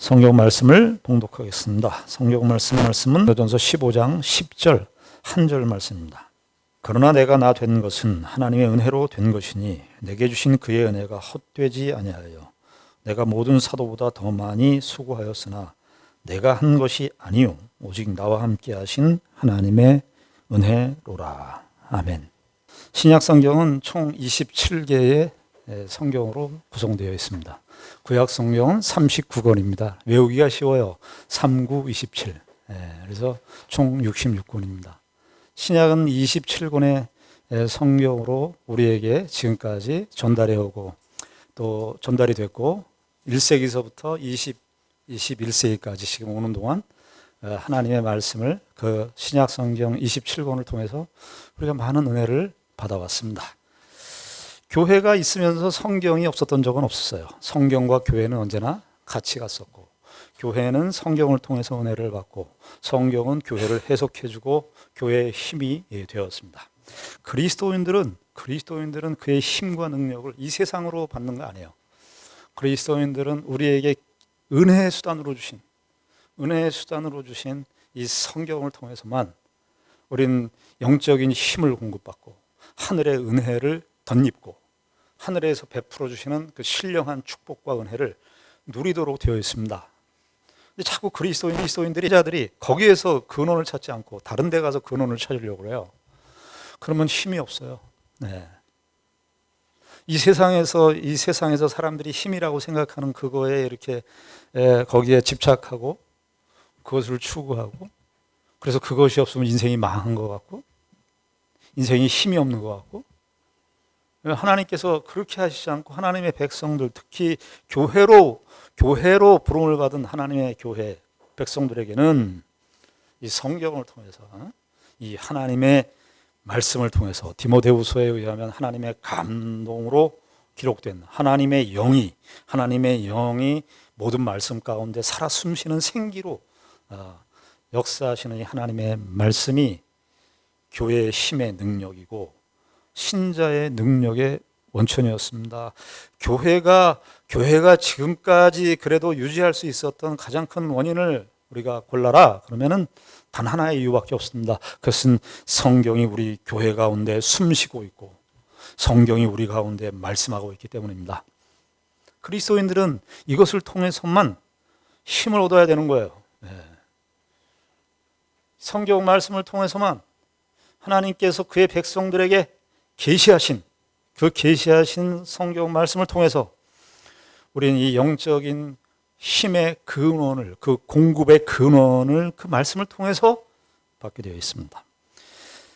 성경 말씀을 봉독하겠습니다. 성경 말씀은 고린도전서 15장 10절 한 절 말씀입니다. 그러나 내가 나 된 것은 하나님의 은혜로 된 것이니 내게 주신 그의 은혜가 헛되지 아니하여 내가 모든 사도보다 더 많이 수고하였으나 내가 한 것이 아니요 오직 나와 함께 하신 하나님의 은혜로라. 아멘. 신약 성경은 총 27개의 성경으로 구성되어 있습니다. 구약 성경은 39권입니다. 외우기가 쉬워요. 39, 27. 그래서 총 66권입니다. 신약은 27권의 성경으로 우리에게 지금까지 전달해 오고 또 전달이 됐고 1세기서부터 21세기까지 지금 오는 동안 하나님의 말씀을 그 신약 성경 27권을 통해서 우리가 많은 은혜를 받아왔습니다. 교회가 있으면서 성경이 없었던 적은 없었어요. 성경과 교회는 언제나 같이 갔었고 교회는 성경을 통해서 은혜를 받고 성경은 교회를 해석해주고 교회의 힘이 되었습니다. 그리스도인들은 그의 힘과 능력을 이 세상으로 받는 거 아니에요. 그리스도인들은 우리에게 은혜의 수단으로 주신 이 성경을 통해서만 우린 영적인 힘을 공급받고 하늘의 은혜를 덧입고 하늘에서 베풀어 주시는 그 신령한 축복과 은혜를 누리도록 되어 있습니다. 근데 자꾸 그리스도인들이 거기에서 근원을 찾지 않고 다른 데 가서 근원을 찾으려고 해요. 그러면 힘이 없어요. 네. 이 세상에서 사람들이 힘이라고 생각하는 그거에 이렇게 거기에 집착하고 그것을 추구하고 그래서 그것이 없으면 인생이 망한 것 같고 인생이 힘이 없는 것 같고 하나님께서 그렇게 하시지 않고 하나님의 백성들 특히 교회로 부름을 받은 하나님의 교회 백성들에게는 이 성경을 통해서 이 하나님의 말씀을 통해서 디모데후서에 의하면 하나님의 감동으로 기록된 하나님의 영이 모든 말씀 가운데 살아 숨쉬는 생기로 역사하시는 이 하나님의 말씀이 교회의 힘의 능력이고 신자의 능력의 원천이었습니다. 교회가 지금까지 그래도 유지할 수 있었던 가장 큰 원인을 우리가 골라라 그러면은 단 하나의 이유밖에 없습니다. 그것은 성경이 우리 교회 가운데 숨쉬고 있고 성경이 우리 가운데 말씀하고 있기 때문입니다. 그리스도인들은 이것을 통해서만 힘을 얻어야 되는 거예요. 성경 말씀을 통해서만 하나님께서 그의 백성들에게 계시하신 성경 말씀을 통해서 우리는 이 영적인 힘의 근원을 그 공급의 근원을 그 말씀을 통해서 받게 되어 있습니다.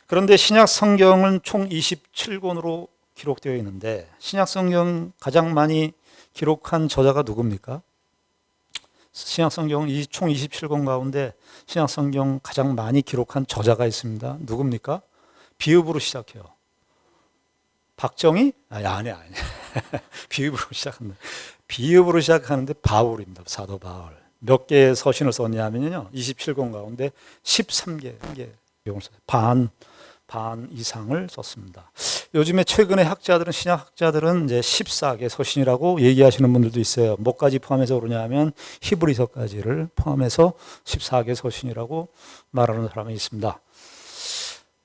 그런데 신약 성경은 총 27권으로 기록되어 있는데 신약 성경 가장 많이 기록한 저자가 누굽니까? 신약 성경 총 27권 가운데 신약 성경 가장 많이 기록한 저자가 있습니다. 누굽니까? 비읍으로 시작해요. 박정희? 아니. 비읍으로 시작하는데 바울입니다. 사도 바울. 몇 개의 서신을 썼냐면요. 27권 가운데 13개 반 이상을 썼습니다. 요즘에 최근에 신약 학자들은 이제 14개 서신이라고 얘기하시는 분들도 있어요. 뭐까지 포함해서 그러냐면 히브리서까지를 포함해서 14개 서신이라고 말하는 사람이 있습니다.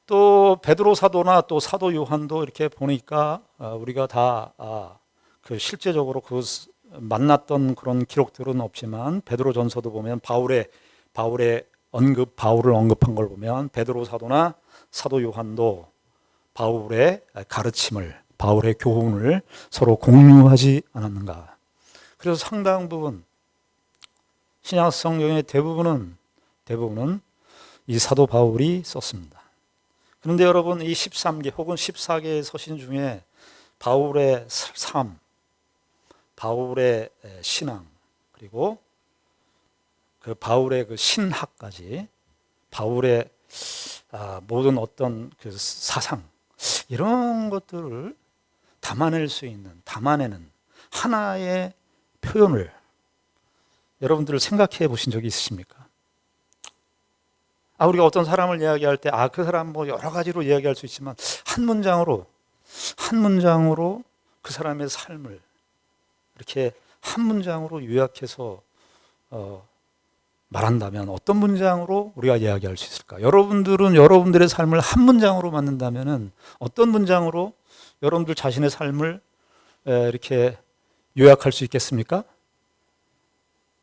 또 베드로 사도나 또 사도 요한도 이렇게 보니까 우리가 다 실제적으로 만났던 그런 기록들은 없지만 베드로 전서도 보면 바울을 언급한 걸 보면 베드로 사도나 사도 요한도 바울의 가르침을 바울의 교훈을 서로 공유하지 않았는가. 그래서 상당 부분 신약 성경의 대부분은 이 사도 바울이 썼습니다. 그런데 여러분 이 13개 혹은 14개의 서신 중에 바울의 삶, 바울의 신앙 그리고 그 바울의 그 신학까지 바울의 모든 어떤 그 사상 이런 것들을 담아내는 하나의 표현을 여러분들 생각해 보신 적이 있으십니까? 우리가 어떤 사람을 이야기할 때 그 사람 여러 가지로 이야기할 수 있지만 한 문장으로 그 사람의 삶을 이렇게 한 문장으로 요약해서 말한다면 어떤 문장으로 우리가 이야기할 수 있을까? 여러분들은 여러분들의 삶을 한 문장으로 만든다면 어떤 문장으로 여러분들 자신의 삶을 이렇게 요약할 수 있겠습니까?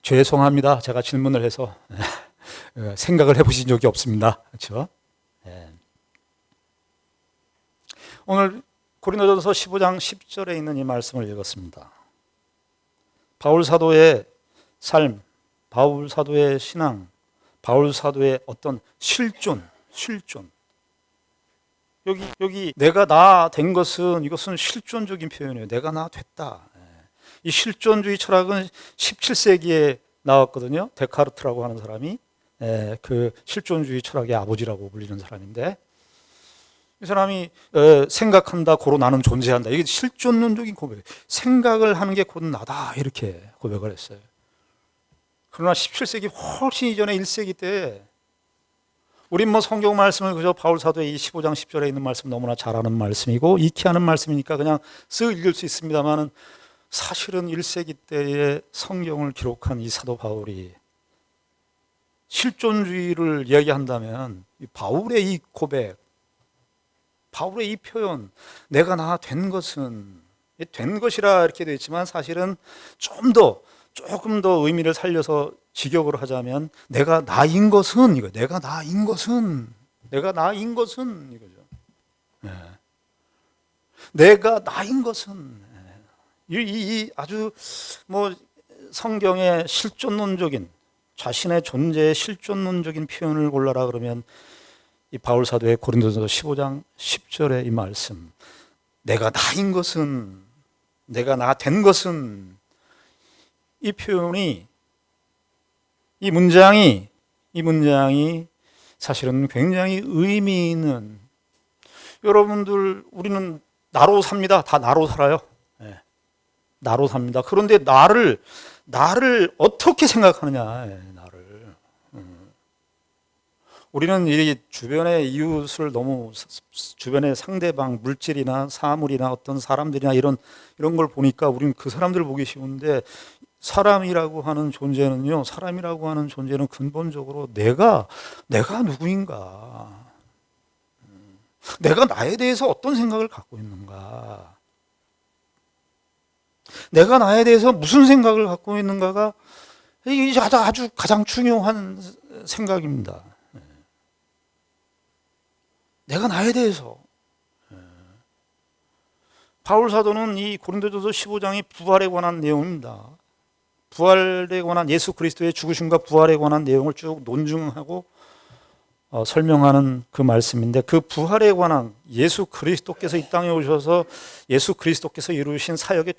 죄송합니다. 제가 질문을 해서 생각을 해보신 적이 없습니다. 그렇죠? 오늘 고린도전서 15장 10절에 있는 이 말씀을 읽었습니다. 바울 사도의 삶, 바울 사도의 신앙, 바울 사도의 어떤 실존. 여기 내가 나 된 것은 이것은 실존적인 표현이에요. 내가 나 됐다. 이 실존주의 철학은 17세기에 나왔거든요. 데카르트라고 하는 사람이 그 실존주의 철학의 아버지라고 불리는 사람인데, 이 사람이 생각한다 고로 나는 존재한다. 이게 실존론적인 고백. 생각을 하는 게 곧 나다 이렇게 고백을 했어요. 그러나 17세기 훨씬 이전에 1세기 때 우린 뭐 성경 말씀을 그저 바울 사도의 이 15장 10절에 있는 말씀 너무나 잘 아는 말씀이고 익히 아는 말씀이니까 그냥 쓱 읽을 수 있습니다만, 사실은 1세기 때의 성경을 기록한 이 사도 바울이 실존주의를 이야기한다면 바울의 이 고백, 바울의 이 표현, 내가 나 된 것은, 된 것이라 이렇게 되어 있지만 사실은 조금 더 의미를 살려서 직역으로 하자면 내가 나인 것은 이거, 내가 나인 것은 이거죠. 내가 나인 것은 이 아주 뭐 성경의 실존론적인, 자신의 존재의 실존론적인 표현을 골라라 그러면 이 바울 사도의 고린도전서 15장 10절의 이 말씀, 내가 나인 것은, 내가 나 된 것은, 이 표현이, 이 문장이 사실은 굉장히 의미 있는, 여러분들 우리는 나로 삽니다. 다 나로 살아요. 나로 삽니다. 그런데 나를 어떻게 생각하느냐, 나를. 우리는 이 주변의 이웃을 너무, 주변의 상대방, 물질이나 사물이나 어떤 사람들이나 이런 걸 보니까 우리는 그 사람들을 보기 쉬운데, 사람이라고 하는 존재는 근본적으로 내가 누구인가, 내가 나에 대해서 어떤 생각을 갖고 있는가, 내가 나에 대해서 무슨 생각을 갖고 있는가가 이게 아주 가장 중요한 생각입니다. 내가 나에 대해서. 바울 사도는 이 고린도전서 15장이 부활에 관한 내용입니다. 부활에 관한, 예수 그리스도의 죽으심과 부활에 관한 내용을 쭉 논증하고 설명하는 그 말씀인데, 그 부활에 관한, 예수 그리스도께서 이 땅에 오셔서 예수 그리스도께서 이루신 사역의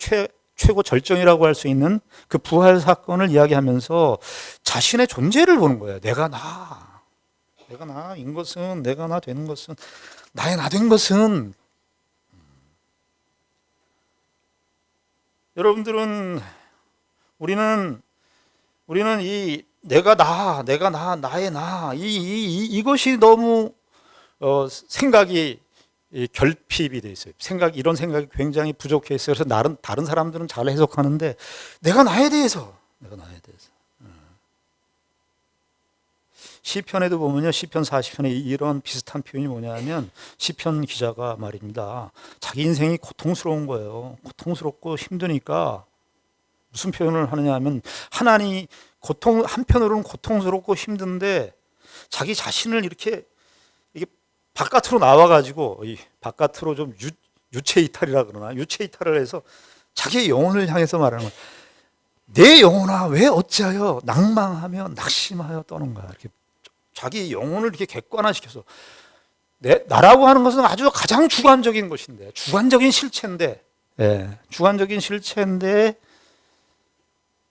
최고 절정이라고 할 수 있는 그 부활 사건을 이야기하면서 자신의 존재를 보는 거예요. 내가 나인 것은, 내가 나 된 것은, 나의 나 된 것은. 여러분들은, 우리는 이 내가 나의 나, 이것이 너무 생각이 결핍이 돼 있어요. 이런 생각이 굉장히 부족해 있어요. 그래서 다른 사람들은 잘 해석하는데, 내가 나에 대해서. 시편에도 보면요, 시편 40편에 이런 비슷한 표현이 뭐냐면, 시편 기자가 말입니다, 자기 인생이 고통스러운 거예요. 고통스럽고 힘드니까 무슨 표현을 하느냐 하면, 하나님 한편으로는 고통스럽고 힘든데 자기 자신을 이게 바깥으로 나와가지고, 이 바깥으로 좀 유체 이탈이라 그러나, 유체 이탈을 해서 자기의 영혼을 향해서 말하는 거예요. 내 영혼아, 왜 어찌하여 낭망하며 낙심하여 떠는가. 이렇게 자기 영혼을 이렇게 객관화시켜서, 나라고 하는 것은 아주 가장 주관적인 것인데, 주관적인 실체인데,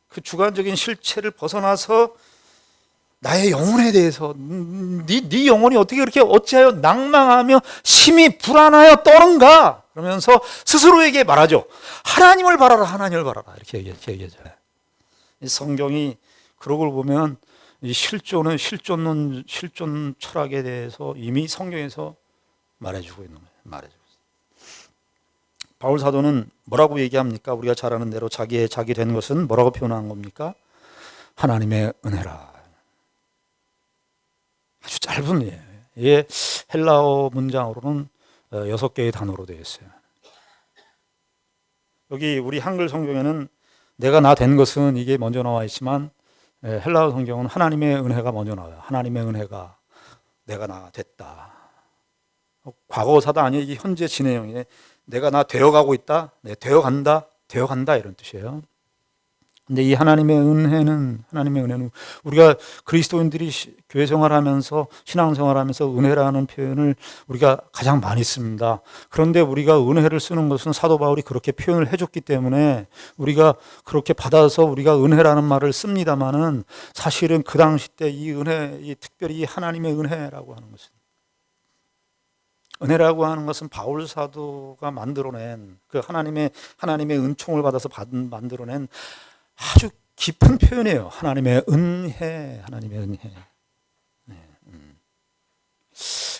그 주관적인 실체를 벗어나서 나의 영혼에 대해서, 네 영혼이 어떻게 그렇게 어찌하여 낭망하며 심히 불안하여 떠는가 그러면서 스스로에게 말하죠. 하나님을 바라라, 이렇게 얘기하죠. 이 성경이 그런 걸 보면, 이 실존 철학에 대해서 이미 성경에서 말해주고 있는 거예요. 바울 사도는 뭐라고 얘기합니까? 우리가 잘 아는 대로 자기 된 것은 뭐라고 표현한 겁니까? 하나님의 은혜라. 아주 짧은 예예요. 이게 헬라어 문장으로는 6개의 단어로 되어 있어요. 여기 우리 한글 성경에는 내가 나 된 것은 이게 먼저 나와 있지만 헬라어 성경은 하나님의 은혜가 먼저 나와요. 하나님의 은혜가 내가 나 됐다. 과거사도 아니에요. 이게 현재 진행형이에요. 내가 나 되어가고 있다. 네, 되어간다 이런 뜻이에요. 근데 이 하나님의 은혜는 우리가 그리스도인들이 교회 생활하면서 신앙생활하면서 은혜라는 표현을 우리가 가장 많이 씁니다. 그런데 우리가 은혜를 쓰는 것은 사도 바울이 그렇게 표현을 해줬기 때문에 우리가 그렇게 받아서 우리가 은혜라는 말을 씁니다만은 사실은 그 당시 때 이 은혜, 특별히 하나님의 은혜라고 하는 것은 은혜라고 하는 것은 바울 사도가 만들어낸 그 하나님의 은총을 받아서 만들어낸 아주 깊은 표현이에요. 하나님의 은혜. 네.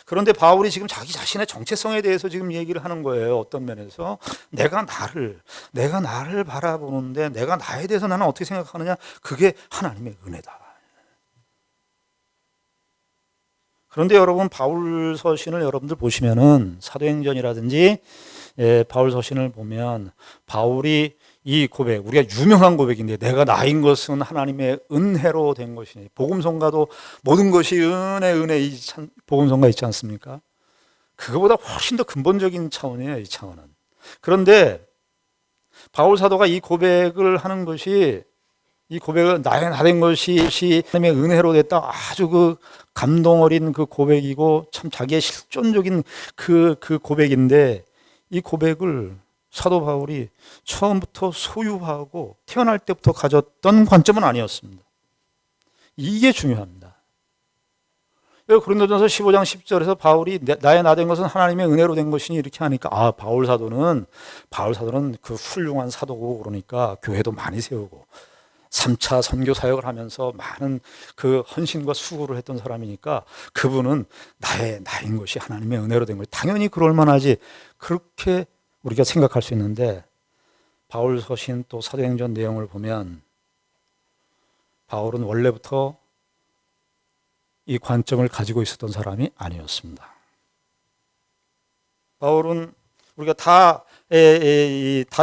그런데 바울이 지금 자기 자신의 정체성에 대해서 지금 얘기를 하는 거예요. 어떤 면에서 내가 나를 바라보는데 내가 나에 대해서 나는 어떻게 생각하느냐? 그게 하나님의 은혜다. 그런데 여러분 바울 서신을 여러분들 보시면은 사도행전이라든지 바울 서신을 보면 바울이 이 고백, 우리가 유명한 고백인데 내가 나인 것은 하나님의 은혜로 된 것이니 복음성가도 모든 것이 은혜 이 복음성가 있지 않습니까? 그거보다 훨씬 더 근본적인 차원이에요. 이 차원은. 그런데 바울 사도가 이 고백을 하는 것이 이 고백은 나의 나 된 것이 하나님의 은혜로 됐다. 아주 그 감동 어린 그 고백이고 참 자기의 실존적인 그 고백인데 이 고백을 사도 바울이 처음부터 소유하고 태어날 때부터 가졌던 관점은 아니었습니다. 이게 중요합니다. 고린도전서 15장 10절에서 바울이 나의 나 된 것은 하나님의 은혜로 된 것이니 이렇게 하니까 바울 사도는 그 훌륭한 사도고 그러니까 교회도 많이 세우고 3차 선교 사역을 하면서 많은 그 헌신과 수고를 했던 사람이니까 그분은 나인 것이 하나님의 은혜로 된 것이 당연히 그럴 만하지 그렇게 우리가 생각할 수 있는데 바울 서신 또 사도행전 내용을 보면 바울은 원래부터 이 관점을 가지고 있었던 사람이 아니었습니다. 바울은 우리가 다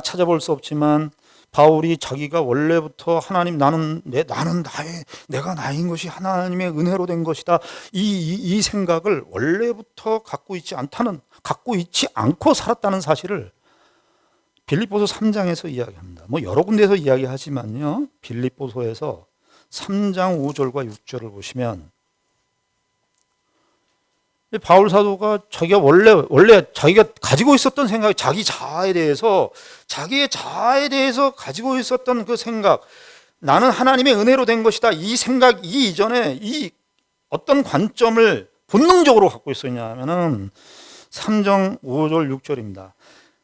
찾아볼 수 없지만 바울이 자기가 원래부터 하나님 내가 나인 것이 하나님의 은혜로 된 것이다. 이 생각을 원래부터 갖고 있지 않고 살았다는 사실을 빌립보서 3장에서 이야기합니다. 여러 군데에서 이야기하지만요. 빌립보서에서 3장 5절과 6절을 보시면 바울 사도가 자기가 원래 자기가 가지고 있었던 생각, 자기의 자아에 대해서 가지고 있었던 그 생각, 나는 하나님의 은혜로 된 것이다. 이 생각, 이 이전에 이 어떤 관점을 본능적으로 갖고 있었냐 하면은 3장 5절 6절입니다.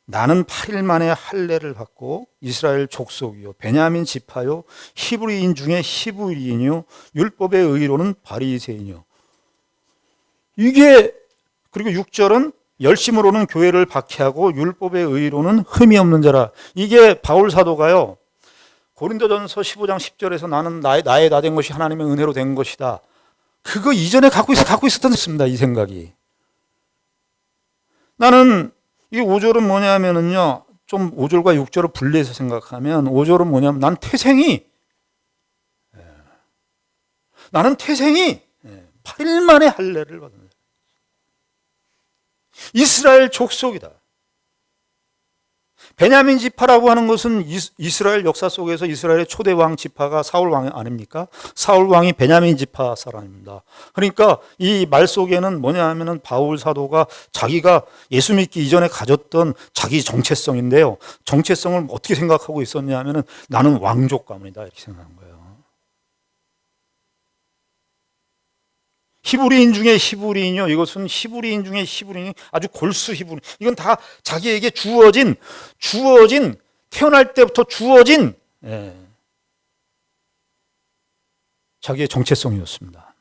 나는 8일 만에 할례를 받고 이스라엘 족속이요 베냐민 지파요 히브리인 중에 히브리인이요 율법의 의로는 바리새인이요. 이게 그리고 6절은 열심으로는 교회를 박해하고 율법의 의로는 흠이 없는 자라. 이게 바울 사도가요. 고린도전서 15장 10절에서 나는 나의 나 된 것이 하나님의 은혜로 된 것이다. 그거 이전에 갖고 있었던 것입니다. 이 생각이. 나는 이 5절은 뭐냐면은요. 좀 5절과 6절을 분리해서 생각하면 5절은 뭐냐면 나는 태생이 8일 만에 할례를 받은 거예요. 이스라엘 족속이다. 베냐민 지파라고 하는 것은 이스라엘 역사 속에서 이스라엘의 초대 왕 지파가 사울 왕 아닙니까? 사울 왕이 베냐민 지파 사람입니다. 그러니까 이 말 속에는 뭐냐 하면은 바울 사도가 자기가 예수 믿기 이전에 가졌던 자기 정체성인데요. 정체성을 어떻게 생각하고 있었냐 하면은 나는 왕족 가문이다 이렇게 생각한 거예요. 히브리인 중에 히브리인이요. 이것은 히브리인 중에 히브리인이 아주 골수 히브리. 이건 다 자기에게 주어진 태어날 때부터 주어진 자기의 정체성이었습니다.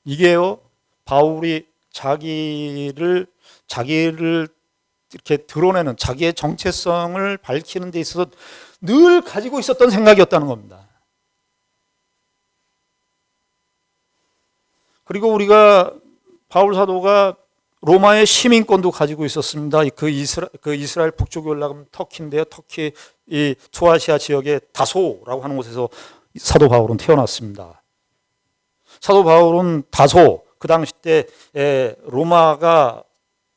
이게요. 바울이 자기를 이렇게 드러내는 자기의 정체성을 밝히는 데 있어서 늘 가지고 있었던 생각이었다는 겁니다. 그리고 우리가 바울 사도가 로마의 시민권도 가지고 있었습니다. 그 이스라엘 북쪽에 올라가면 터키인데요. 터키 이 소아시아 지역의 다소라고 하는 곳에서 사도 바울은 태어났습니다. 사도 바울은 다소, 그 당시 때 로마가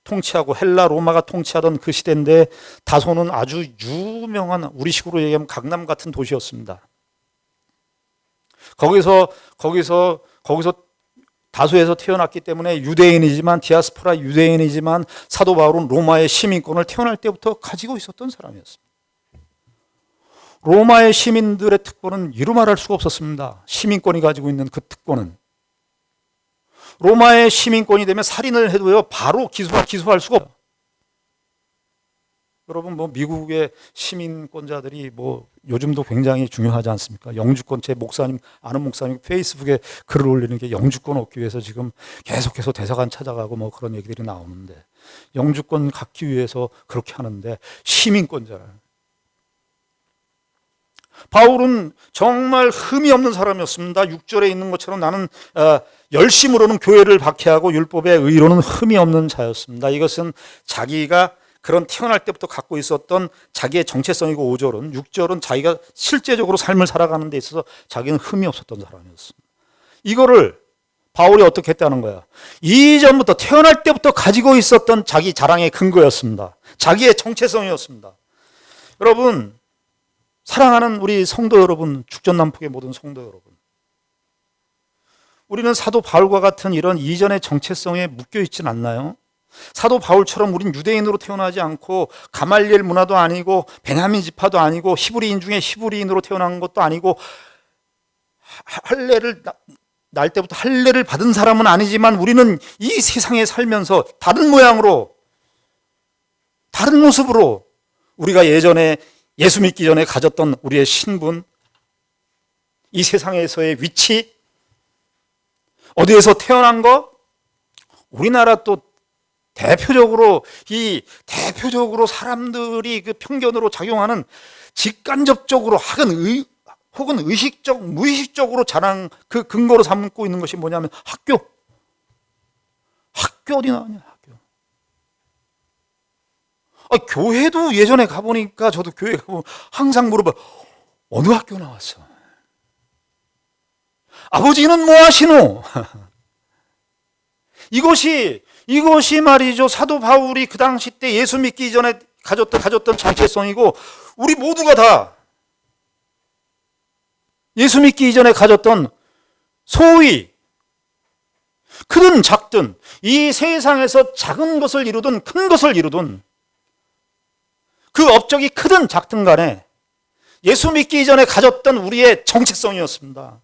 통치하고 헬라 로마가 통치하던 그 시대인데 다소는 아주 유명한 우리식으로 얘기하면 강남 같은 도시였습니다. 거기서 다소에서 태어났기 때문에 유대인이지만 디아스포라 유대인이지만 사도 바울은 로마의 시민권을 태어날 때부터 가지고 있었던 사람이었습니다. 로마의 시민들의 특권은 이루 말할 수가 없었습니다. 시민권이 가지고 있는 그 특권은 로마의 시민권이 되면 살인을 해도요 바로 기소할 수가 없어요. 여러분 미국의 시민권자들이 요즘도 굉장히 중요하지 않습니까? 영주권, 제 목사님 아는 목사님 페이스북에 글을 올리는 게 영주권 얻기 위해서 지금 계속해서 대사관 찾아가고 그런 얘기들이 나오는데 영주권 갖기 위해서 그렇게 하는데 시민권자를 바울은 정말 흠이 없는 사람이었습니다. 6절에 있는 것처럼 나는 열심으로는 교회를 박해하고 율법의 의로는 흠이 없는 자였습니다. 이것은 자기가 그런 태어날 때부터 갖고 있었던 자기의 정체성이고 6절은 자기가 실제적으로 삶을 살아가는 데 있어서 자기는 흠이 없었던 사람이었습니다. 이거를 바울이 어떻게 했다는 거야? 이전부터 태어날 때부터 가지고 있었던 자기 자랑의 근거였습니다. 자기의 정체성이었습니다. 여러분, 사랑하는 우리 성도 여러분, 죽전남북의 모든 성도 여러분, 우리는 사도 바울과 같은 이런 이전의 정체성에 묶여 있진 않나요? 사도 바울처럼 우린 유대인으로 태어나지 않고 가말리엘 문화도 아니고 베냐민 지파도 아니고 히브리인 중에 히브리인으로 태어난 것도 아니고 할례를 날 때부터 할례를 받은 사람은 아니지만 우리는 이 세상에 살면서 다른 모양으로 다른 모습으로 우리가 예전에 예수 믿기 전에 가졌던 우리의 신분, 이 세상에서의 위치, 어디에서 태어난 것, 우리나라 또 대표적으로 사람들이 그 편견으로 작용하는 직간접적으로 혹은 무의식적으로 자랑 그 근거로 삼고 있는 것이 뭐냐면 학교 어디 나왔냐 학교. 교회도 예전에 가보니까 저도 교회 가보면 항상 물어봐 어느 학교 나왔어? 아버지는 뭐 하시노? 이것이 말이죠. 사도 바울이 그 당시 때 예수 믿기 전에 가졌던 정체성이고 우리 모두가 다 예수 믿기 이전에 가졌던 소위 크든 작든 이 세상에서 작은 것을 이루든 큰 것을 이루든 그 업적이 크든 작든 간에 예수 믿기 이전에 가졌던 우리의 정체성이었습니다.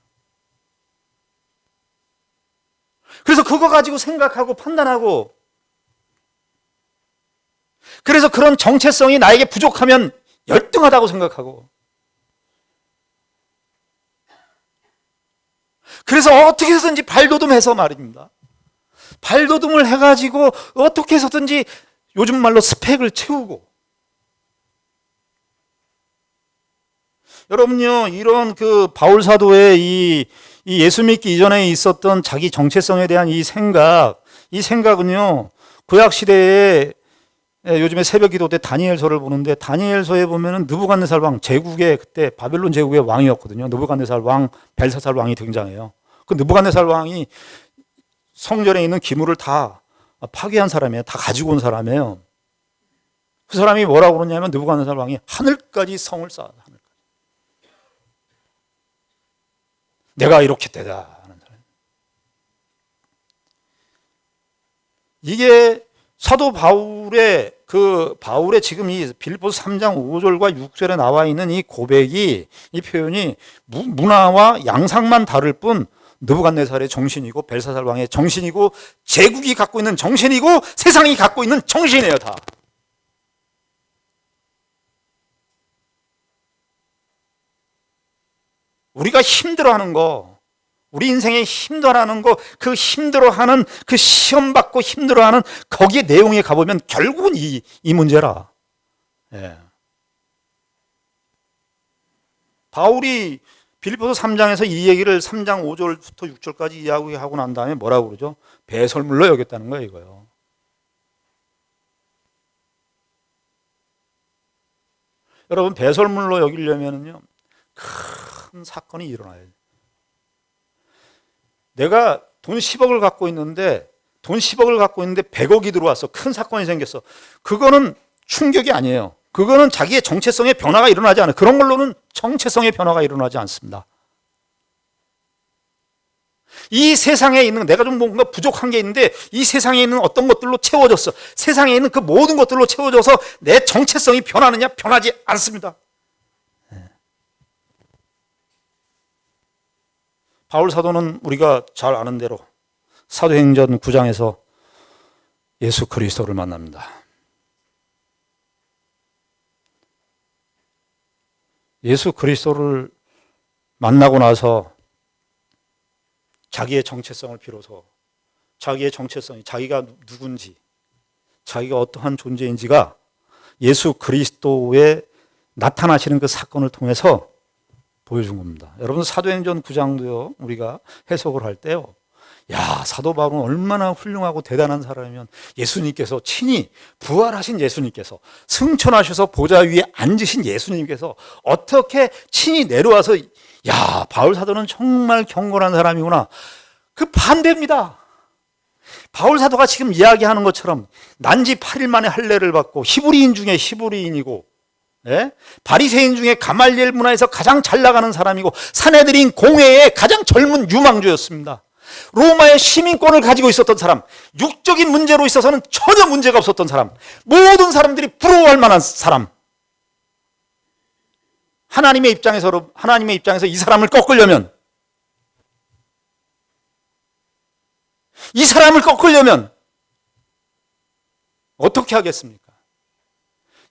그래서 그거 가지고 생각하고 판단하고 그래서 그런 정체성이 나에게 부족하면 열등하다고 생각하고 그래서 어떻게 해서든지 발돋움해서 말입니다. 발돋움을 해가지고 어떻게 해서든지 요즘 말로 스펙을 채우고 여러분요 이런 그 바울 사도의 이 예수 믿기 이전에 있었던 자기 정체성에 대한 이 생각은요 구약 시대에 요즘에 새벽 기도 때 다니엘서를 보는데 다니엘서에 보면은 느부갓네살 왕 제국의 그때 바벨론 제국의 왕이었거든요. 느부갓네살 왕 벨사살 왕이 등장해요. 그 느부갓네살 왕이 성전에 있는 기물을 다 파괴한 사람이에요. 다 가지고 온 사람이에요. 그 사람이 뭐라고 그러냐면 느부갓네살 왕이 하늘까지 성을 쌓아. 내가 이렇게 되다 하는 사람. 이게 사도 바울의 지금 이 빌립보서 3장 5절과 6절에 나와 있는 이 고백이 이 표현이 문화와 양상만 다를 뿐 느부갓네살의 정신이고 벨사살 왕의 정신이고 제국이 갖고 있는 정신이고 세상이 갖고 있는 정신이에요 다. 우리가 힘들어하는 거, 우리 인생에 힘들어하는 거, 그 힘들어하는 그 시험 받고 힘들어하는 거기에 내용에 가보면 결국은 이 문제라. 예. 바울이 빌립보서 3장에서 이 얘기를 3장 5절부터 6절까지 이야기하고 난 다음에 뭐라고 그러죠? 배설물로 여겼다는 거예요, 이거요. 여러분, 배설물로 여기려면요, 큰 사건이 일어나야 돼요. 내가 돈 10억을 갖고 있는데 100억이 들어왔어. 큰 사건이 생겼어. 그거는 충격이 아니에요. 그거는 자기의 정체성의 변화가 일어나지 않아요. 그런 걸로는 정체성의 변화가 일어나지 않습니다. 이 세상에 있는, 내가 좀 뭔가 부족한 게 있는데 이 세상에 있는 어떤 것들로 채워졌어. 세상에 있는 그 모든 것들로 채워져서 내 정체성이 변하느냐? 변하지 않습니다. 바울 사도는 우리가 잘 아는 대로 사도행전 9장에서 예수 그리스도를 만납니다. 예수 그리스도를 만나고 나서 자기의 정체성을 비로소, 자기의 정체성이, 자기가 누군지, 자기가 어떠한 존재인지가 예수 그리스도에 나타나시는 그 사건을 통해서 보여준 겁니다. 여러분, 사도행전 9장도요, 우리가 해석을 할 때요, 야, 사도 바울은 얼마나 훌륭하고 대단한 사람이면 예수님께서 친히 부활하신 예수님께서 승천하셔서 보좌 위에 앉으신 예수님께서 어떻게 친히 내려와서, 야, 바울 사도는 정말 경건한 사람이구나. 그 반대입니다. 바울 사도가 지금 이야기하는 것처럼 난지 8일 만에 할례를 받고 히브리인 중에 히브리인이고, 예? 바리새인 중에 가말리엘 문화에서 가장 잘 나가는 사람이고 산헤드린 공회의 가장 젊은 유망주였습니다. 로마의 시민권을 가지고 있었던 사람, 육적인 문제로 있어서는 전혀 문제가 없었던 사람, 모든 사람들이 부러워할 만한 사람. 하나님의 입장에서 이 사람을 꺾으려면, 어떻게 하겠습니까?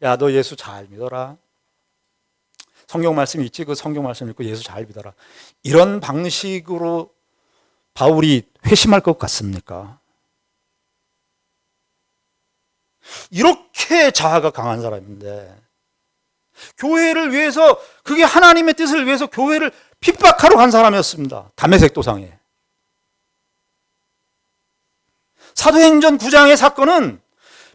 야, 너 예수 잘 믿어라. 성경 말씀 있지? 그 성경 말씀 읽고 예수 잘 믿어라. 이런 방식으로 바울이 회심할 것 같습니까? 이렇게 자아가 강한 사람인데, 교회를 위해서, 그게 하나님의 뜻을 위해서 교회를 핍박하러 간 사람이었습니다. 다메섹 도상에. 사도행전 9장의 사건은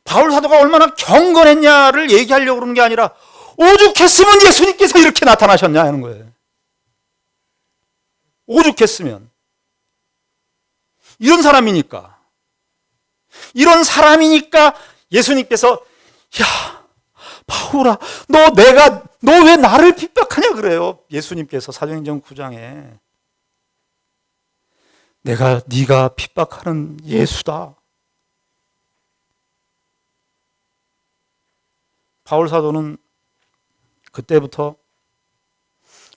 바울 사도가 얼마나 경건했냐를 얘기하려고 그러는 게 아니라 오죽했으면 예수님께서 이렇게 나타나셨냐 하는 거예요. 오죽했으면. 이런 사람이니까 예수님께서, 야, 바울아, 너 왜 나를 핍박하냐 그래요. 예수님께서 사도행전 9장에 네가 핍박하는 예수다. 바울 사도는 그때부터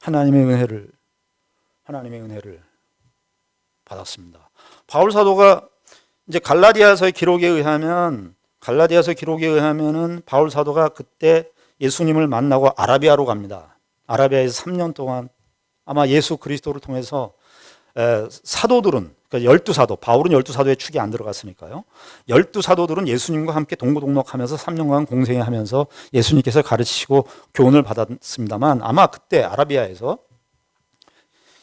하나님의 은혜를 받았습니다. 바울 사도가 이제 갈라디아서 기록에 의하면은 바울 사도가 그때 예수님을 만나고 아라비아로 갑니다. 아라비아에서 3년 동안 아마 예수 그리스도를 통해서 사도들은, 그러니까 12사도, 바울은 12사도에 축이 안 들어갔으니까요. 12사도들은 예수님과 함께 동고동락하면서 3년간 공생하면서 예수님께서 가르치시고 교훈을 받았습니다만, 아마 그때 아라비아에서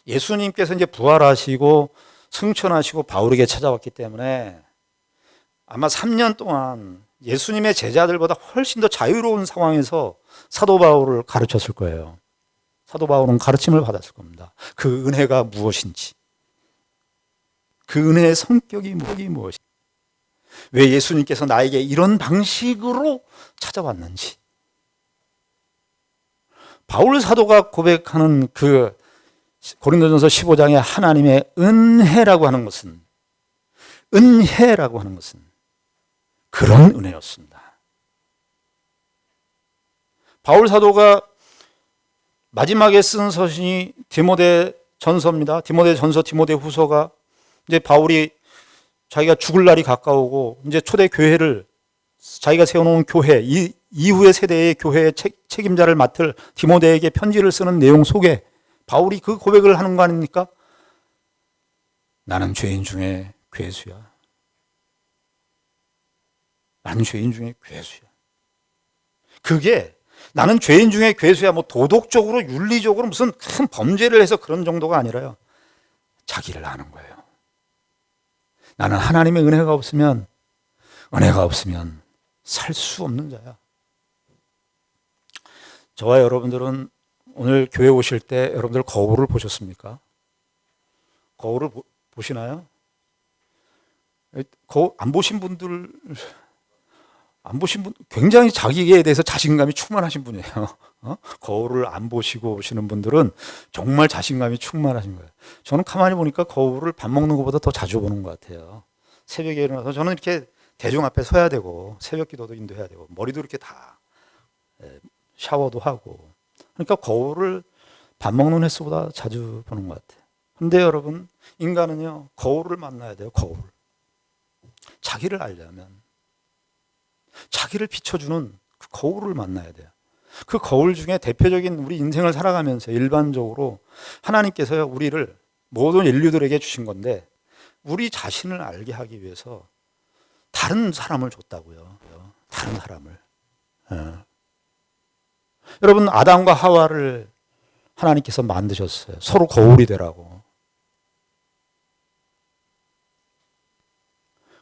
예수님께서 이제 부활하시고 승천하시고 바울에게 찾아왔기 때문에 아마 3년 동안 예수님의 제자들보다 훨씬 더 자유로운 상황에서 사도 바울을 가르쳤을 거예요. 사도 바울은 가르침을 받았을 겁니다. 그 은혜가 무엇인지, 그 은혜의 성격이 무엇인지, 왜 예수님께서 나에게 이런 방식으로 찾아왔는지. 바울 사도가 고백하는 그 고린도전서 15장의 하나님의 은혜라고 하는 것은 그런 은혜였습니다. 바울 사도가 마지막에 쓴 서신이 디모데 전서입니다. 디모데 전서, 디모데 후서가 이제 바울이 자기가 죽을 날이 가까우고 이제 초대 교회를, 자기가 세워놓은 교회, 이후의 세대의 교회의 책임자를 맡을 디모데에게 편지를 쓰는 내용 속에 바울이 그 고백을 하는 거 아닙니까? 나는 죄인 중에 괴수야. 나는 죄인 중에 괴수야. 그게 나는 죄인 중에 괴수야. 뭐 도덕적으로 윤리적으로 무슨 큰 범죄를 해서 그런 정도가 아니라요. 자기를 아는 거예요. 나는 하나님의 은혜가 없으면 살 수 없는 자야. 저와 여러분들은 오늘 교회 오실 때 여러분들 거울을 보셨습니까? 거울을 보시나요? 거울 안 보신 분들 굉장히 자기에 대해서 자신감이 충만하신 분이에요. 거울을 안 보시고 오시는 분들은 정말 자신감이 충만하신 거예요. 저는 가만히 보니까 거울을 밥 먹는 것보다 더 자주 보는 것 같아요. 새벽에 일어나서 저는 이렇게 대중 앞에 서야 되고 새벽 기도도 인도해야 되고 머리도 이렇게 다 샤워도 하고, 그러니까 거울을 밥 먹는 횟수보다 자주 보는 것 같아요. 근데 여러분, 인간은요 거울을 만나야 돼요. 거울. 자기를 알려면 자기를 비춰주는 그 거울을 만나야 돼요. 그 거울 중에 대표적인 우리 인생을 살아가면서 일반적으로 하나님께서요 우리를 모든 인류들에게 주신 건데 우리 자신을 알게 하기 위해서 다른 사람을 줬다고요. 다른 사람을. 여러분, 아담과 하와를 하나님께서 만드셨어요. 서로 거울이 되라고.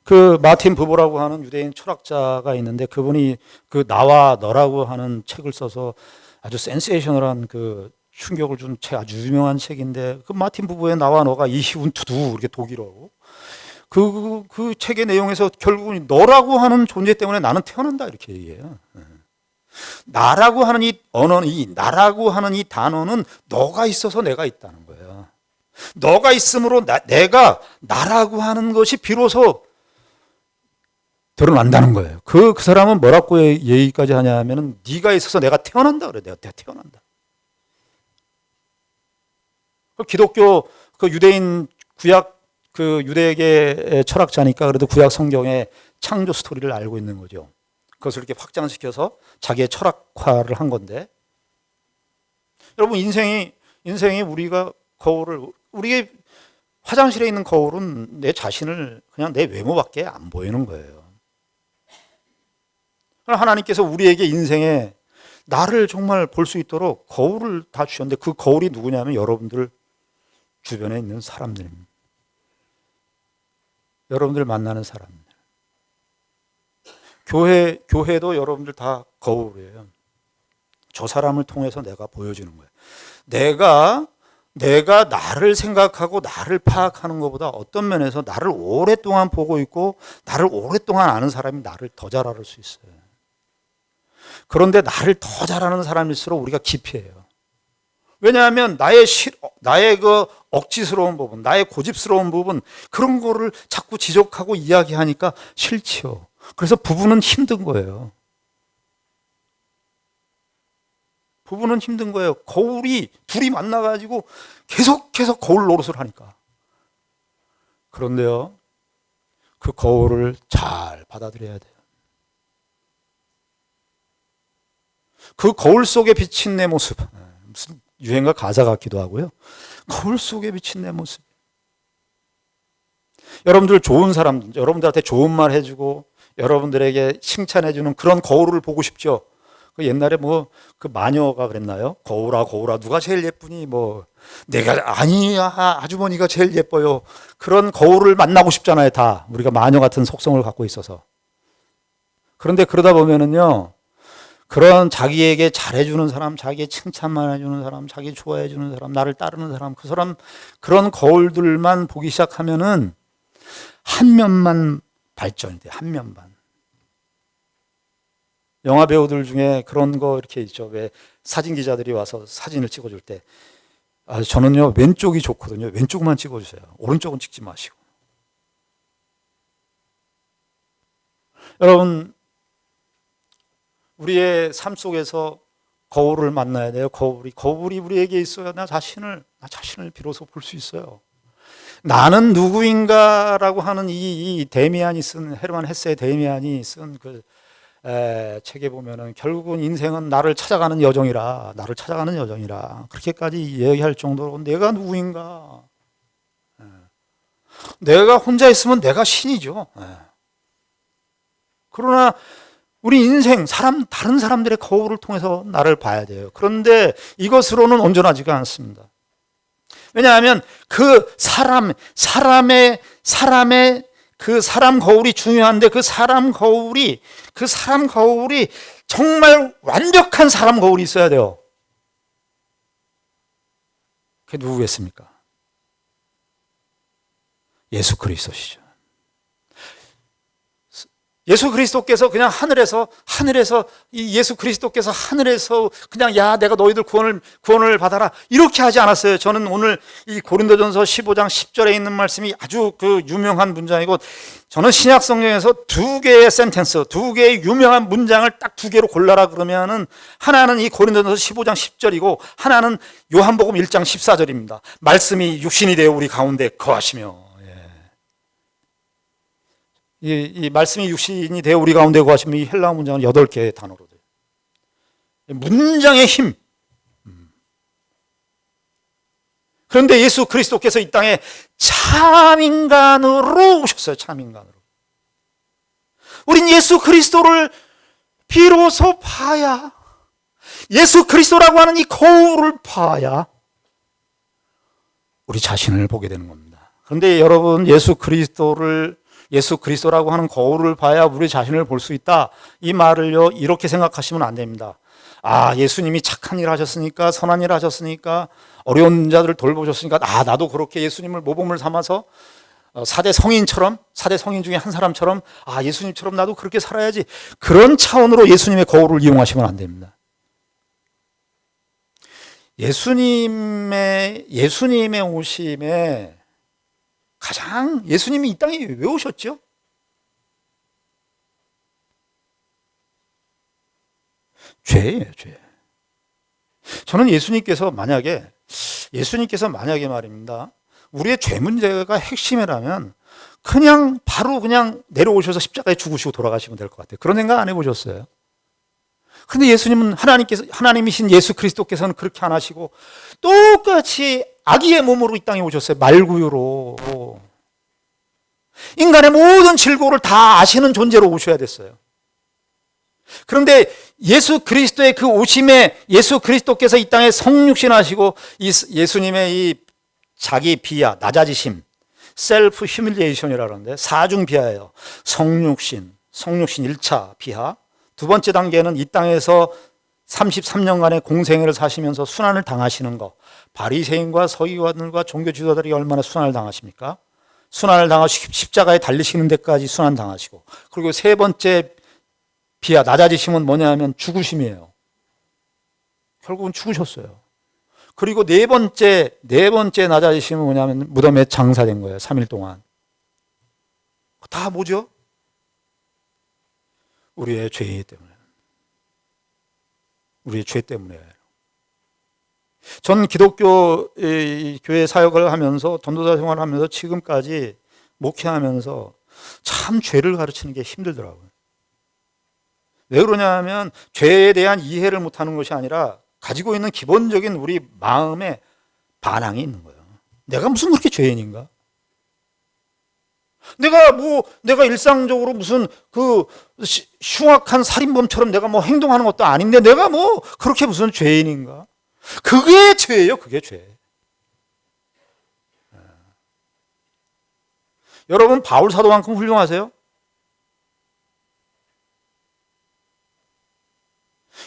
그 마틴 부보라고 하는 유대인 철학자가 있는데 그분이 그 나와 너라고 하는 책을 써서 아주 센세이셔널한 그 충격을 준 책, 아주 유명한 책인데 그 마틴 부보의 나와 너가 이히운투두 이렇게 독일어로 그 책의 내용에서 결국은 너라고 하는 존재 때문에 나는 태어난다 이렇게 얘기해요. 나라고 하는 이 언어는, 나라고 하는 이 단어는 너가 있어서 내가 있다는 거예요. 너가 있으므로 내가 나라고 하는 것이 비로소 드러난다는 거예요. 그 사람은 뭐라고 얘기까지 하냐 하면은 네가 있어서 내가 태어난다 그래. 내가 태어난다. 기독교 그 유대인 구약 그 유대계 철학자니까 그래도 구약 성경의 창조 스토리를 알고 있는 거죠. 그것을 이렇게 확장시켜서 자기의 철학화를 한 건데, 여러분 인생이 우리가 거울을, 우리의 화장실에 있는 거울은 내 자신을 그냥 내 외모밖에 안 보이는 거예요. 하나님께서 우리에게 인생에 나를 정말 볼 수 있도록 거울을 다 주셨는데 그 거울이 누구냐면 여러분들 주변에 있는 사람들입니다. 여러분들 만나는 사람들. 교회도 여러분들 다 거울이에요. 저 사람을 통해서 내가 보여주는 거예요. 내가 나를 생각하고 나를 파악하는 것보다 어떤 면에서 나를 오랫동안 보고 있고 나를 오랫동안 아는 사람이 나를 더 잘 알을 수 있어요. 그런데 나를 더 잘 아는 사람일수록 우리가 기피해요. 왜냐하면 나의 그 억지스러운 부분, 나의 고집스러운 부분, 그런 거를 자꾸 지적하고 이야기하니까 싫지요. 그래서 부부는 힘든 거예요. 부부는 힘든 거예요. 거울이 둘이 만나가지고 계속해서 거울 노릇을 하니까. 그런데요, 그 거울을 잘 받아들여야 돼요. 그 거울 속에 비친 내 모습, 무슨 유행가 가사 같기도 하고요. 거울 속에 비친 내 모습. 여러분들 좋은 사람, 여러분들한테 좋은 말 해주고 여러분들에게 칭찬해주는 그런 거울을 보고 싶죠. 그 옛날에 뭐 그 마녀가 그랬나요? 거울아 거울아 누가 제일 예쁘니? 뭐 내가 아니야 아주머니가 제일 예뻐요. 그런 거울을 만나고 싶잖아요. 다 우리가 마녀 같은 속성을 갖고 있어서. 그런데 그러다 보면은요, 그런 자기에게 잘해주는 사람, 자기의 칭찬만 해주는 사람, 자기 좋아해주는 사람, 나를 따르는 사람, 그 사람 그런 거울들만 보기 시작하면은 한 면만 발전이 돼. 한 면만. 영화 배우들 중에 그런 거 이렇게 있죠. 왜 사진 기자들이 와서 사진을 찍어줄 때, 저는요 왼쪽이 좋거든요. 왼쪽만 찍어주세요. 오른쪽은 찍지 마시고. 여러분, 우리의 삶 속에서 거울을 만나야 돼요. 거울이 우리에게 있어야 나 자신을 비로소 볼 수 있어요. 나는 누구인가라고 하는 이 데미안이 쓴, 헤르만 헤세의 데미안이 쓴 그 책에 보면은 결국은 인생은 나를 찾아가는 여정이라 그렇게까지 얘기할 정도로 내가 누구인가. 내가 혼자 있으면 내가 신이죠. 그러나 우리 인생, 다른 사람들의 거울을 통해서 나를 봐야 돼요. 그런데 이것으로는 온전하지가 않습니다. 왜냐하면 그 사람의 그 사람 거울이 중요한데 그 사람 거울이 정말 완벽한 사람 거울이 있어야 돼요. 그게 누구겠습니까? 예수 그리스도시죠. 예수 그리스도께서 그냥 하늘에서 이 예수 그리스도께서 하늘에서 그냥 야 내가 너희들 구원을 받아라 이렇게 하지 않았어요. 저는 오늘 이 고린도전서 15장 10절에 있는 말씀이 아주 그 유명한 문장이고, 저는 신약 성경에서 두 개의 유명한 문장을 딱 두 개로 골라라 그러면은 하나는 이 고린도전서 15장 10절이고 하나는 요한복음 1장 14절입니다. 말씀이 육신이 되어 우리 가운데 거하시며. 이 말씀이 육신이 되어 우리 가운데 거하시면 이 헬라어 문장은 8개의 단어로 돼요. 문장의 힘. 그런데 예수 그리스도께서 이 땅에 참인간으로 오셨어요. 참인간으로. 우린 예수 그리스도를 비로소 봐야, 예수 그리스도라고 하는 이 거울을 봐야 우리 자신을 보게 되는 겁니다. 그런데 여러분, 예수 그리스도라고 하는 거울을 봐야 우리 자신을 볼 수 있다, 이 말을요 이렇게 생각하시면 안 됩니다. 아, 예수님이 착한 일 하셨으니까, 선한 일 하셨으니까, 어려운 자들을 돌보셨으니까 나도 그렇게 예수님을 모범을 삼아서 4대 성인 중에 한 사람처럼 예수님처럼 나도 그렇게 살아야지, 그런 차원으로 예수님의 거울을 이용하시면 안 됩니다. 예수님의 오심에 예수님이 이 땅에 왜 오셨죠? 죄예요, 죄. 저는 예수님께서 만약에 말입니다, 우리의 죄 문제가 핵심이라면 바로 내려오셔서 십자가에 죽으시고 돌아가시면 될 것 같아요. 그런 생각 안 해보셨어요? 근데 예수님은 하나님이신 예수 그리스도께서는 그렇게 안 하시고 똑같이 아기의 몸으로 이 땅에 오셨어요. 말구유로. 인간의 모든 질고를 다 아시는 존재로 오셔야 됐어요. 그런데 예수 그리스도의 그 오심에 예수 그리스도께서 이 땅에 성육신하시고 예수님의 이 자기 비하, 낮아지심, 셀프 휴밀리에이션이라고 하는데 사중 비하예요. 성육신 1차 비하. 두 번째 단계는 이 땅에서 33년간의 공생애를 사시면서 순환을 당하시는 거. 바리새인과 서기관들과 종교 지도자들이 얼마나 순환을 당하십니까? 순환을 당하시고 십자가에 달리시는 데까지 순환 당하시고, 그리고 세 번째 비하, 낮아지심은 뭐냐면 죽으심이에요. 결국은 죽으셨어요. 그리고 네 번째 낮아지심은 뭐냐면 무덤에 장사된 거예요. 3일 동안. 다 뭐죠? 우리의 죄 때문에. 전 기독교 교회 사역을 하면서, 전도사 생활을 하면서, 지금까지 목회하면서 참 죄를 가르치는 게 힘들더라고요. 왜 그러냐 하면 죄에 대한 이해를 못하는 것이 아니라 가지고 있는 기본적인 우리 마음의 반항이 있는 거예요. 내가 무슨 그렇게 죄인인가? 내가 일상적으로 무슨 흉악한 살인범처럼 내가 행동하는 것도 아닌데 내가 그렇게 무슨 죄인인가? 그게 죄예요, 그게 죄. 여러분, 바울 사도만큼 훌륭하세요?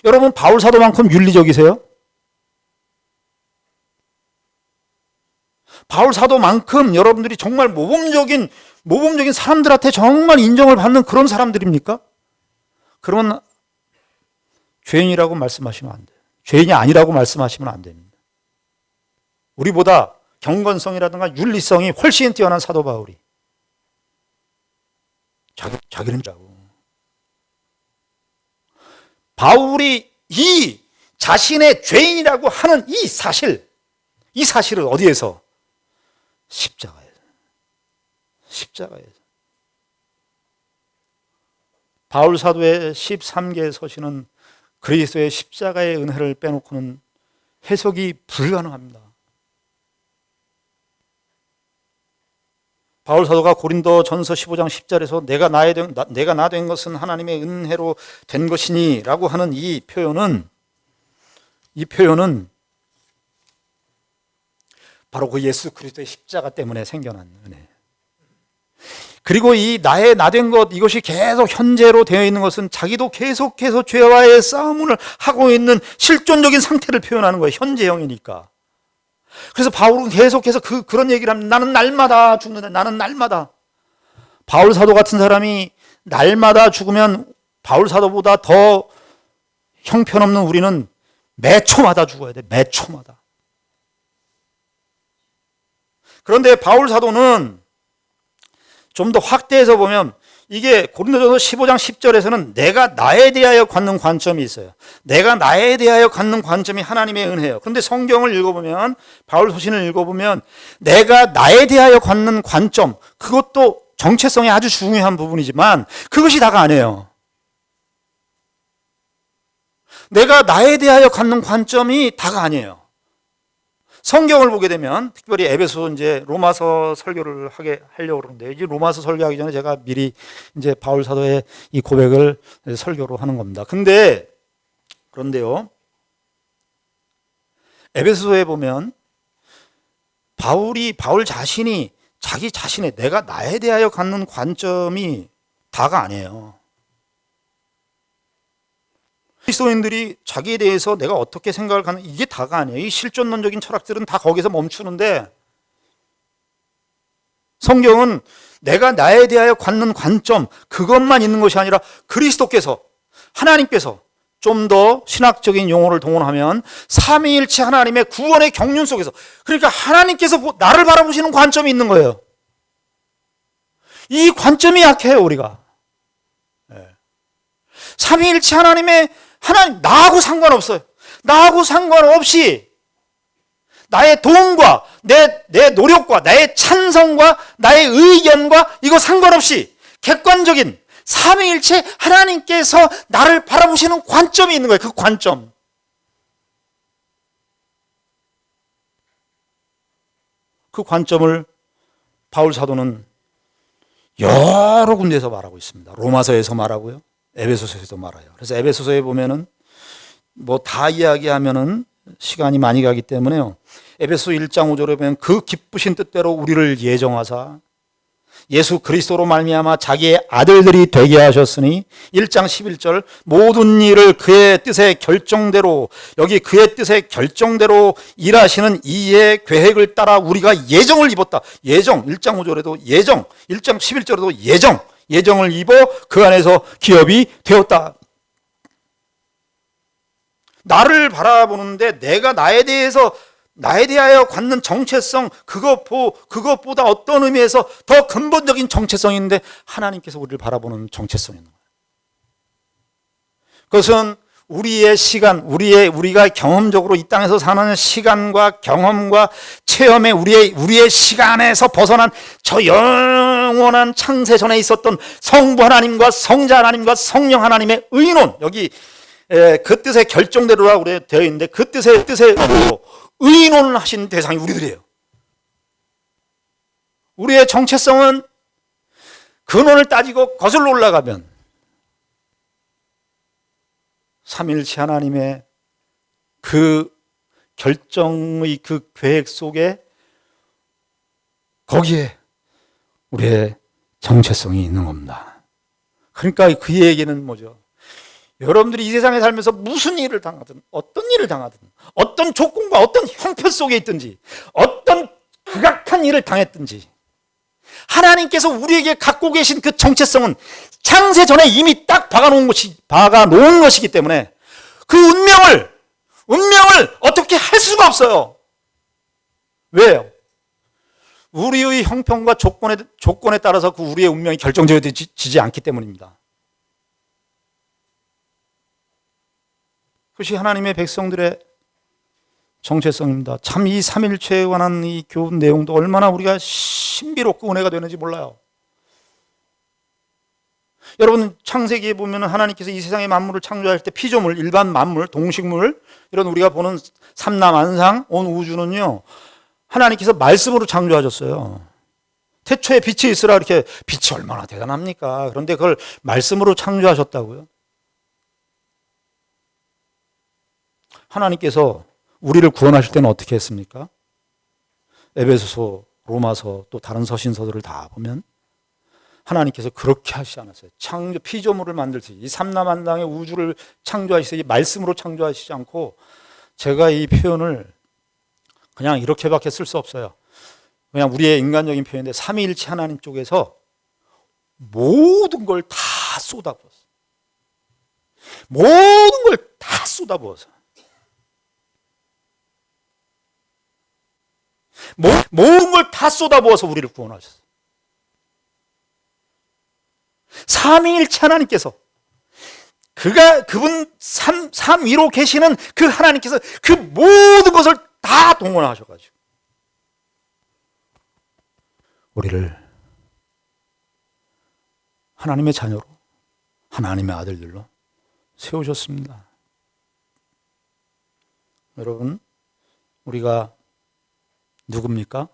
여러분, 바울 사도만큼 윤리적이세요? 바울 사도만큼 여러분들이 정말 모범적인 사람들한테 정말 인정을 받는 그런 사람들입니까? 그러면 죄인이라고 말씀하시면 안 돼요. 죄인이 아니라고 말씀하시면 안 됩니다. 우리보다 경건성이라든가 윤리성이 훨씬 뛰어난 사도 바울이 자기는 자고, 바울이 이 자신의 죄인이라고 하는 이 사실을 어디에서? 십자가에서. 바울 사도의 13개의 서신은 그리스도의 십자가의 은혜를 빼놓고는 해석이 불가능합니다. 바울 사도가 고린도 전서 15장 10절에서 내가 나 된 것은 하나님의 은혜로 된 것이니 라고 하는 이 표현은 바로 그 예수 그리스도의 십자가 때문에 생겨난 은혜. 그리고 이 나 된 것, 이것이 계속 현재로 되어 있는 것은 자기도 계속해서 죄와의 싸움을 하고 있는 실존적인 상태를 표현하는 거예요. 현재형이니까. 그래서 바울은 계속해서 그런 얘기를 합니다. 나는 날마다 죽는다. 나는 날마다. 바울 사도 같은 사람이 날마다 죽으면 바울 사도보다 더 형편없는 우리는 매 초마다 죽어야 돼. 매 초마다. 그런데 바울 사도는 좀 더 확대해서 보면 이게 고린도전서 15장 10절에서는 내가 나에 대하여 갖는 관점이 있어요. 내가 나에 대하여 갖는 관점이 하나님의 은혜예요. 그런데 성경을 읽어보면, 바울 서신을 읽어보면 내가 나에 대하여 갖는 관점, 그것도 정체성이 아주 중요한 부분이지만 그것이 다가 아니에요. 내가 나에 대하여 갖는 관점이 다가 아니에요. 성경을 보게 되면 특별히 에베소 이제 로마서 설교를 하려고 그러는데, 이제 로마서 설교하기 전에 제가 미리 이제 바울 사도의 이 고백을 설교로 하는 겁니다. 그런데요, 에베소에 보면 바울 자신이 자기 자신의 내가 나에 대하여 갖는 관점이 다가 아니에요. 그리스도인들이 자기에 대해서 내가 어떻게 생각을 하는, 이게 다가 아니에요. 이 실존론적인 철학들은 다 거기서 멈추는데, 성경은 내가 나에 대하여 갖는 관점, 그것만 있는 것이 아니라 그리스도께서, 하나님께서 좀 더 신학적인 용어를 동원하면 삼위일체 하나님의 구원의 경륜 속에서, 그러니까 하나님께서 나를 바라보시는 관점이 있는 거예요. 이 관점이 약해요, 우리가. 삼위일체 하나님, 나하고 상관없어요. 나하고 상관없이 나의 도움과 내 노력과 나의 찬성과 나의 의견과 이거 상관없이 객관적인 삼위일체 하나님께서 나를 바라보시는 관점이 있는 거예요. 그 관점. 그 관점을 바울 사도는 여러 군데에서 말하고 있습니다. 로마서에서 말하고요, 에베소서에도 말해요. 그래서 에베소서에 보면은 뭐 다 이야기하면은 시간이 많이 가기 때문에요. 에베소 1장 5절에 보면 그 기쁘신 뜻대로 우리를 예정하사 예수 그리스도로 말미암아 자기의 아들들이 되게 하셨으니, 1장 11절 모든 일을 그의 뜻의 결정대로, 여기 그의 뜻의 결정대로 일하시는 이의 계획을 따라 우리가 예정을 입었다. 예정, 1장 5절에도 예정, 1장 11절에도 예정을 입어 그 안에서 기업이 되었다. 나를 바라보는데 내가 나에 대하여 갖는 정체성, 그것보다 어떤 의미에서 더 근본적인 정체성인데 하나님께서 우리를 바라보는 정체성인 거예요. 그것은 우리의 시간, 우리가 경험적으로 이 땅에서 사는 시간과 경험과 체험에 우리의 시간에서 벗어난 저 영원한 창세 전에 있었던 성부 하나님과 성자 하나님과 성령 하나님의 의논, 여기 그 뜻의 결정대로라고 되어 있는데 그 뜻의 의논하신 대상이 우리들이에요. 우리의 정체성은 근원을 따지고 거슬러 올라가면 삼일체 하나님의 그 결정의 그 계획 속에, 거기에 우리의 정체성이 있는 겁니다. 그러니까 그 얘기는 뭐죠? 여러분들이 이 세상에 살면서 무슨 일을 당하든, 어떤 일을 당하든, 어떤 조건과 어떤 형편 속에 있든지, 어떤 극악한 일을 당했든지, 하나님께서 우리에게 갖고 계신 그 정체성은 창세 전에 이미 딱 박아놓은 것이기 때문에 그 운명을 어떻게 할 수가 없어요. 왜요? 우리의 형편과 조건에 따라서 그 우리의 운명이 결정되어지지 않기 때문입니다. 그것이 하나님의 백성들의 정체성입니다. 참 이 삼일체에 관한 이 교훈 내용도 얼마나 우리가 신비롭고 은혜가 되는지 몰라요. 여러분, 창세기에 보면 하나님께서 이 세상의 만물을 창조할 때 피조물, 일반 만물, 동식물, 이런 우리가 보는 삼라만상, 온 우주는요, 하나님께서 말씀으로 창조하셨어요. 태초에 빛이 있으라 이렇게 빛이 얼마나 대단합니까? 그런데 그걸 말씀으로 창조하셨다고요? 하나님께서 우리를 구원하실 때는 어떻게 했습니까? 에베소서, 로마서 또 다른 서신서들을 다 보면 하나님께서 그렇게 하시지 않았어요. 창조 피조물을 만들듯이 이 삼라만당의 우주를 창조하시지 말씀으로 창조하시지 않고, 제가 이 표현을 그냥 이렇게밖에 쓸 수 없어요. 그냥 우리의 인간적인 표현인데 삼위일체 하나님 쪽에서 모든 걸 다 쏟아부었어요. 모든 걸 다 쏟아부어서 모든 걸 다 쏟아부어서 우리를 구원하셨어요. 삼위일체 하나님께서 그분 삼위로 계시는 그 하나님께서 그 모든 것을 다 동원하셔가지고 우리를 하나님의 자녀로, 하나님의 아들들로 세우셨습니다. 여러분, 우리가 누굽니까?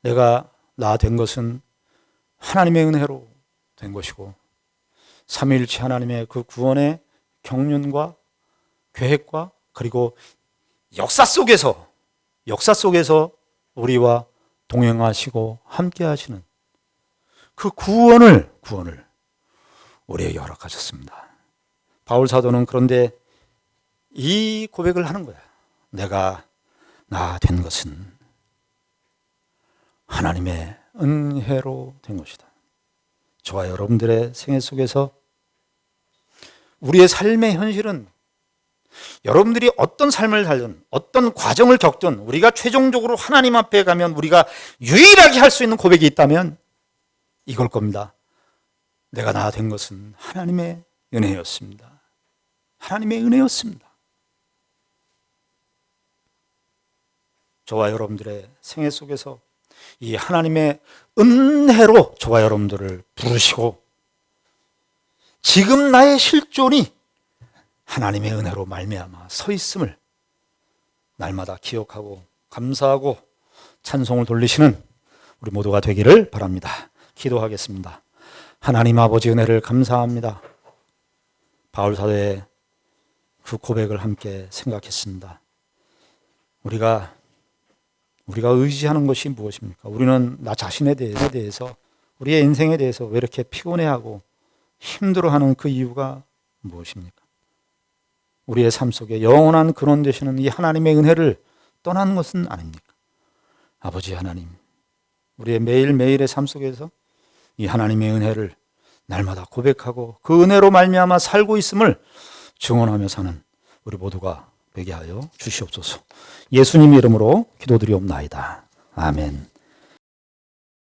내가 나 된 것은 하나님의 은혜로 된 것이고, 삼위일체 하나님의 그 구원의 경륜과 계획과 그리고 역사 속에서 우리와 동행하시고 함께 하시는 그 구원을 우리에게 허락하셨습니다. 바울 사도는 그런데 이 고백을 하는 거야. 내가 나 된 것은 하나님의 은혜로 된 것이다. 저와 여러분들의 생애 속에서 우리의 삶의 현실은 여러분들이 어떤 삶을 살든 어떤 과정을 겪든 우리가 최종적으로 하나님 앞에 가면 우리가 유일하게 할 수 있는 고백이 있다면 이걸 겁니다. 내가 나 된 것은 하나님의 은혜였습니다. 하나님의 은혜였습니다. 저와 여러분들의 생애 속에서 이 하나님의 은혜로 저와 여러분들을 부르시고, 지금 나의 실존이 하나님의 은혜로 말미암아 서 있음을 날마다 기억하고 감사하고 찬송을 돌리시는 우리 모두가 되기를 바랍니다. 기도하겠습니다. 하나님 아버지 은혜를 감사합니다. 바울 사도의 그 고백을 함께 생각했습니다. 우리가 의지하는 것이 무엇입니까? 우리는 나 자신에 대해서 우리의 인생에 대해서 왜 이렇게 피곤해하고 힘들어하는 그 이유가 무엇입니까? 우리의 삶 속에 영원한 근원 되시는 이 하나님의 은혜를 떠난 것은 아닙니까? 아버지 하나님, 우리의 매일매일의 삶 속에서 이 하나님의 은혜를 날마다 고백하고 그 은혜로 말미암아 살고 있음을 증언하며 사는 우리 모두가 되게 하여 주시옵소서. 예수님 이름으로 기도드리옵나이다. 아멘.